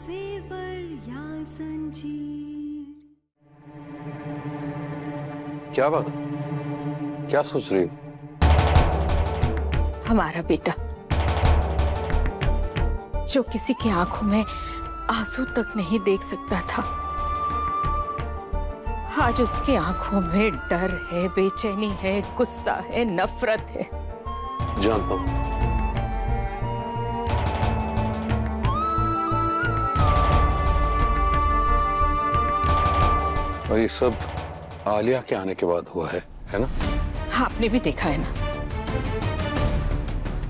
जेवर या जंजीर। क्या बात, क्या सोच रही हो? हमारा बेटा जो किसी की आंखों में आंसू तक नहीं देख सकता था, आज उसकी आंखों में डर है, बेचैनी है, गुस्सा है, नफरत है। जानता हूं। और ये सब आलिया के आने के बाद हुआ है ना? आपने भी देखा है ना।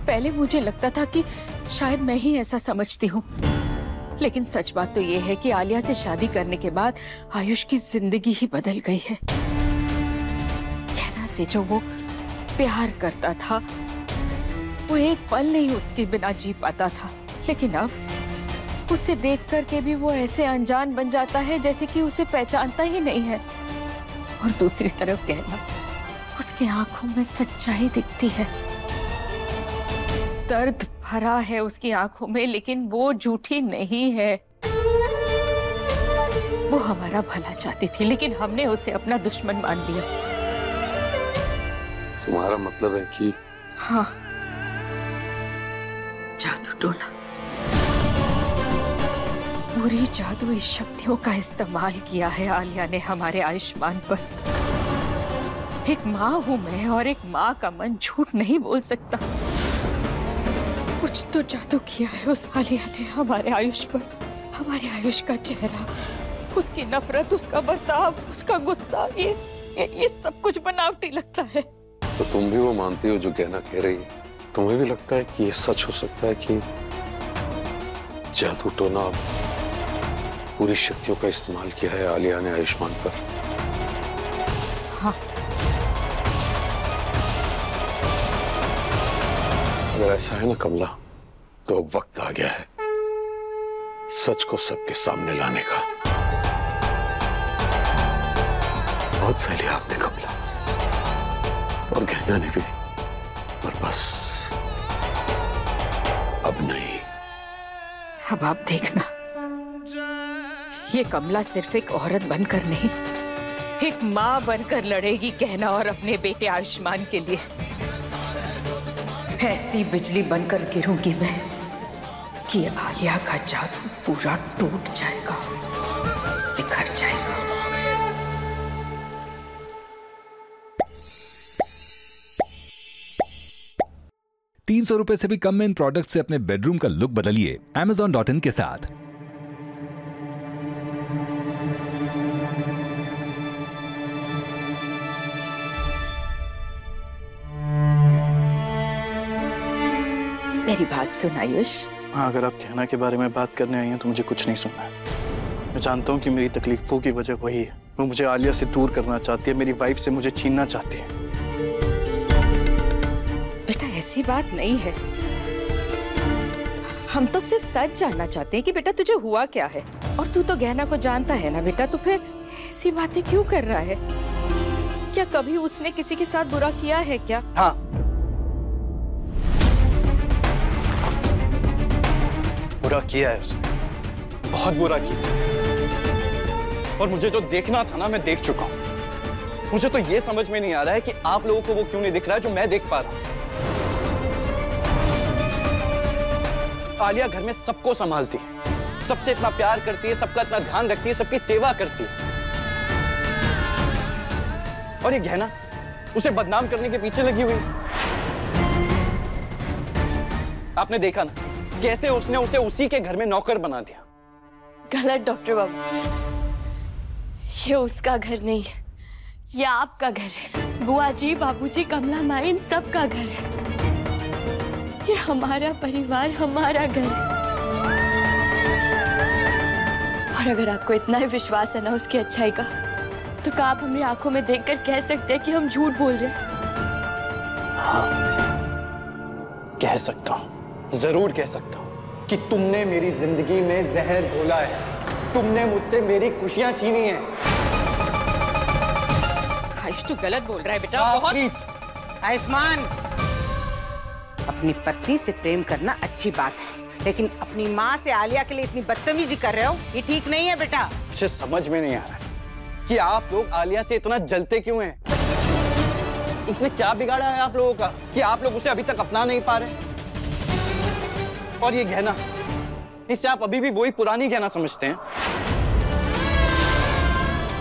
पहले मुझे लगता था कि शायद मैं ही ऐसा समझती हूँ, लेकिन सच बात तो ये है कि आलिया से शादी करने के बाद आयुष की जिंदगी ही बदल गई है। कहना से जो वो प्यार करता था, वो एक पल नहीं उसके बिना जी पाता था, लेकिन अब उसे देख करके भी वो ऐसे अनजान बन जाता है जैसे कि उसे पहचानता ही नहीं है। और दूसरी तरफ कहना, उसकी आंखों में सच्चाई दिखती है, दर्द भरा है उसकी आंखों में, लेकिन वो झूठी नहीं है। वो हमारा भला चाहती थी, लेकिन हमने उसे अपना दुश्मन मान लिया। तुम्हारा मतलब है कि? हाँ, जादू टोना, बुरी जादुई शक्तियों का इस्तेमाल किया है आलिया ने हमारे आयुष्मान पर। एक माँ हूं मैं, और एक माँ का मन झूठ नहीं बोल सकता। कुछ तो जादू किया है उस आलिया ने हमारे आयुष पर। हमारे आयुष का चेहरा, उसकी नफरत, उसका बर्ताव, उसका गुस्सा, ये सब कुछ बनावटी लगता है। तो तुम भी वो मानती हो जो कहना कह रही है? तुम्हें भी लगता है कि ये सच हो सकता है कि जादू टोना पूरी शक्तियों का इस्तेमाल किया है आलिया ने आयुष्मान पर? हाँ। अगर ऐसा है ना कमला, तो अब वक्त आ गया है सच को सबके सामने लाने का। बहुत सही लिया आपने कमला, और गहना ने भी, पर बस अब नहीं। अब आप देखना, ये कमला सिर्फ एक औरत बनकर नहीं, एक माँ बनकर लड़ेगी कहना और अपने बेटे आयुष्मान के लिए। ऐसी बिजली बनकर गिरूंगी मैं कि आलिया का जादू पूरा टूट जाएगा, बिखर जाएगा। ₹300 से भी कम में इन प्रोडक्ट से अपने बेडरूम का लुक बदलिए Amazon.in के साथ। मेरी बात सुन आयुष। हाँ, अगर आप कहना के बारे में बात करने आई हैं तो मुझे कुछ नहीं सुनना है। मैं जानता हूँ कि मेरी तकलीफों की वजह वही है। वो मुझे आलिया से दूर करना चाहती है, मेरी वाइफ से मुझे छीनना चाहती है। बेटा ऐसी बात नहीं है, हम तो सिर्फ सच जानना चाहते हैं कि बेटा तुझे हुआ क्या है। और तू तो गहना को जानता है ना बेटा, तो फिर ऐसी बातें क्यों कर रहा है? क्या कभी उसने किसी के साथ बुरा किया है क्या? हाँ, बुरा किया है उसने, बहुत बुरा किया। और मुझे जो देखना था ना, मैं देख चुका हूं। मुझे तो ये समझ में नहीं आ रहा है कि आप लोगों को वो क्यों नहीं दिख रहा है जो मैं देख पा रहा हूं। आलिया घर में सबको संभालती है, सबसे इतना प्यार करती है, सबका इतना ध्यान रखती है, सबकी सेवा करती है। और ये गहना उसे बदनाम करने के पीछे लगी हुई है। आपने देखा ना कैसे उसने उसे उसी के घर में नौकर बना दिया। गलत डॉक्टर बाबू, ये उसका घर नहीं है, ये आपका घर है। बुआ जी, बाबूजी, कमला माई, इन सब का घर है। ये हमारा परिवार, हमारा घर है। और अगर आपको इतना ही विश्वास है ना उसकी अच्छाई का, तो क्या आप हमें आंखों में देखकर कह सकते हैं कि हम झूठ बोल रहे हैं? हाँ, कह सकता हूं, जरूर कह सकता हूं कि तुमने मेरी जिंदगी में जहर घोला है। तुमने मुझसे मेरी खुशियां छीनी हैं। आयुष तू गलत बोल रहा है बेटा, बहुत। प्लीज आयुष्मान, अपनी पत्नी से प्रेम करना अच्छी बात है, लेकिन अपनी माँ से आलिया के लिए इतनी बदतमीजी कर रहे हो, ये ठीक नहीं है बेटा। मुझे समझ में नहीं आ रहा कि आप लोग आलिया से इतना जलते क्यों हैं? उसने क्या बिगाड़ा है आप लोगों का कि आप लोग उसे अभी तक अपना नहीं पा रहे? और ये गहना, इससे आप अभी भी वही पुरानी गहना समझते हैं?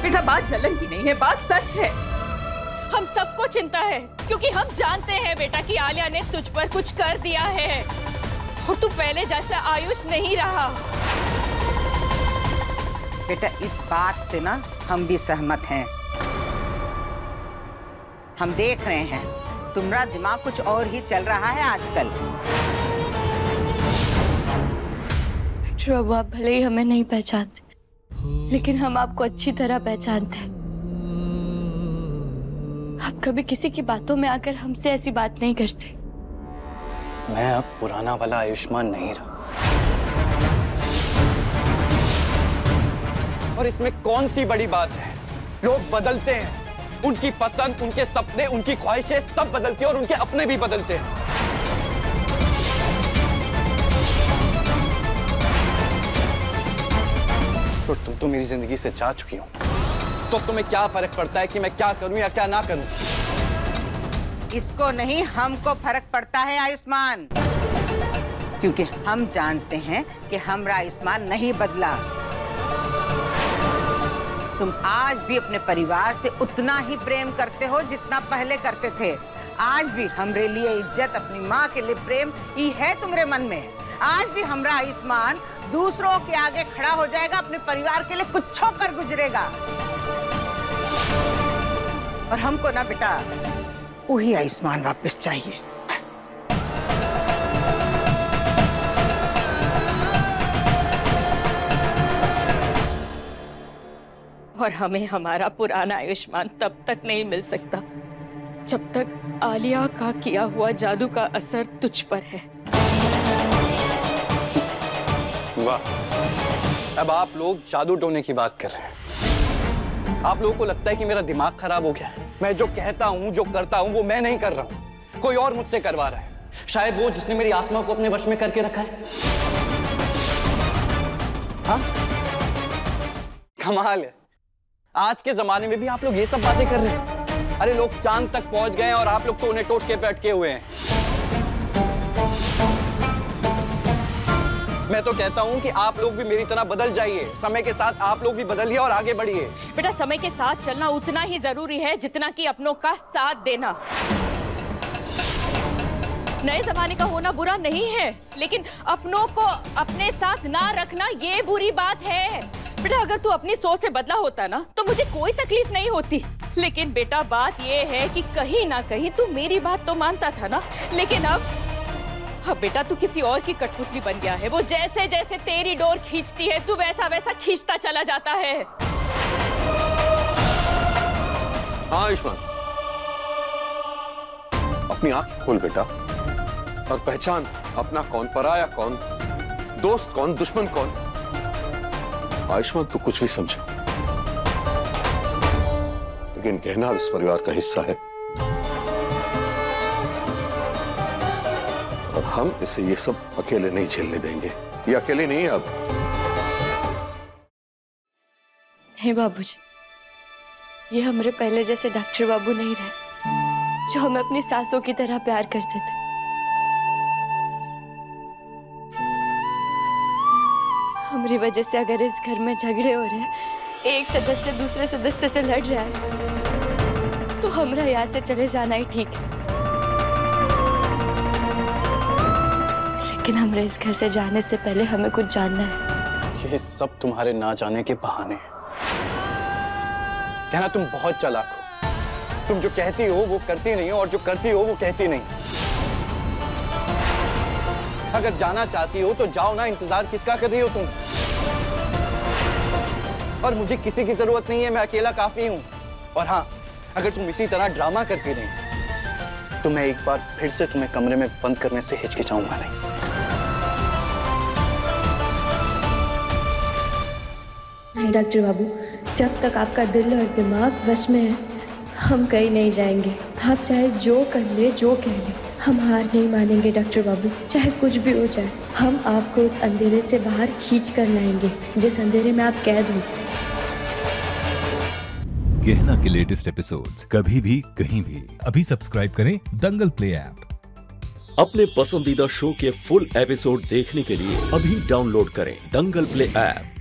बेटा बात जलन की नहीं है, बात सच है। हम सबको चिंता है क्योंकि हम जानते हैं बेटा कि आलिया ने तुझ पर कुछ कर दिया है और तू पहले जैसा आयुष नहीं रहा। बेटा इस बात से ना हम भी सहमत हैं। हम देख रहे हैं तुम्हारा दिमाग कुछ और ही चल रहा है आजकल। डॉक्टर बाबू, आप भले ही हमें नहीं पहचानते, लेकिन हम आपको अच्छी तरह पहचानते हैं। आप कभी किसी की बातों में आकर हमसे ऐसी बात नहीं करते। मैं अब पुराना वाला आयुष्मान नहीं रहा। और इसमें कौन सी बड़ी बात है? लोग बदलते हैं, उनकी पसंद, उनके सपने, उनकी ख्वाहिशें सब बदलती हैं और उनके अपने भी बदलते हैं। तो तुम तो मेरी जिंदगी से जा चुकी हो, तो तुम्हें क्या फर्क पड़ता है कि मैं क्या करूं या क्या ना करूं? इसको नहीं, हमको फर्क पड़ता है आयुष्मान, क्योंकि हम जानते हैं कि हमारा आयुष्मान नहीं बदला। तुम आज भी अपने परिवार से उतना ही प्रेम करते हो जितना पहले करते थे। आज भी हमरे लिए इज्जत, अपनी माँ के लिए प्रेम ही है तुम्हारे मन में। आज भी हमारा आयुष्मान दूसरों के आगे खड़ा हो जाएगा, अपने परिवार के लिए कुछ होकर गुजरेगा। और हमको ना बेटा वही आयुष्मान वापस चाहिए, बस। और हमें हमारा पुराना आयुष्मान तब तक नहीं मिल सकता जब तक आलिया का किया हुआ जादू का असर तुझ पर है। वाह, अब आप लोग जादू टोने की बात कर रहे हैं। आप लोगों को लगता है कि मेरा दिमाग खराब हो गया है। मैं जो कहता हूं, जो करता हूं, वो मैं नहीं कर रहा हूं, कोई और मुझसे करवा रहा है। शायद वो जिसने मेरी आत्मा को अपने वश में करके रखा है। हाँ, कमाल है, आज के जमाने में भी आप लोग ये सब बातें कर रहे हैं। अरे लोग चांद तक पहुंच गए हैं और आप लोग तो उन्हें टोट के पे अटके हुए हैं। मैं तो कहता हूं कि आप लोग भी मेरी तरह बदल जाइए। समय के साथ आप लोग भी बदलिए और आगे बढ़िए। बेटा समय के साथ चलना उतना ही जरूरी है जितना कि अपनों का साथ देना। नए जमाने का होना बुरा नहीं है, लेकिन अपनों को अपने साथ ना रखना ये बुरी बात है। बेटा अगर तू अपनी सोच से बदला होता ना तो मुझे कोई तकलीफ नहीं होती। लेकिन बेटा बात ये है कि कहीं ना कहीं तू मेरी बात तो मानता था ना, लेकिन अब बेटा तू किसी और की कठपुतली बन गया है। वो जैसे जैसे तेरी डोर खींचती है तू वैसा वैसा खींचता चला जाता है। हाँ आयुष्मान, अपनी आंख खोल बेटा और पहचान अपना कौन, पराया कौन, दोस्त कौन, दुश्मन कौन। आयुष्मान तू कुछ भी समझे, लेकिन कहना इस परिवार का हिस्सा है और हम इसे ये सब अकेले नहीं झेलने देंगे। ये अकेले नहीं है अब। नहीं बाबूजी, ये हमारे पहले जैसे डॉक्टर बाबू नहीं रहे जो हमें अपनी सासों की तरह प्यार करते थे। हमारी वजह से अगर इस घर में झगड़े हो रहे हैं, एक सदस्य दूसरे सदस्य से लड़ रहा है, तो हमारा यहाँ से चले जाना ही ठीक है। लेकिन हमारे इस घर से जाने से पहले हमें कुछ जानना है। ये सब तुम्हारे ना जाने के बहाने हैं। कहना तुम बहुत चालाक हो। तुम जो कहती हो वो करती नहीं हो और जो करती हो वो कहती नहीं। अगर जाना चाहती हो तो जाओ ना, इंतजार किसका कर रही हो तुम? और मुझे किसी की जरूरत नहीं है, मैं अकेला काफी हूं। और हाँ, अगर तुम इसी तरह ड्रामा करती रही तो मैं एक बार फिर से तुम्हें कमरे में बंद करने से हिचकिचाऊंगा नहीं। नहीं डॉक्टर बाबू, जब तक आपका दिल और दिमाग वश में है हम कहीं नहीं जाएंगे। आप चाहे जो कर ले, जो कह ले, हम हार नहीं मानेंगे डॉक्टर बाबू, चाहे कुछ भी हो जाए। हम आपको उस अंधेरे से बाहर खींच कर लाएंगे जिस अंधेरे में आप कैद हो। गहना के लेटेस्ट एपिसोड्स कभी भी कहीं भी अभी सब्सक्राइब करें दंगल प्ले ऐप। अपने पसंदीदा शो के फुल एपिसोड देखने के लिए अभी डाउनलोड करें दंगल प्ले ऐप।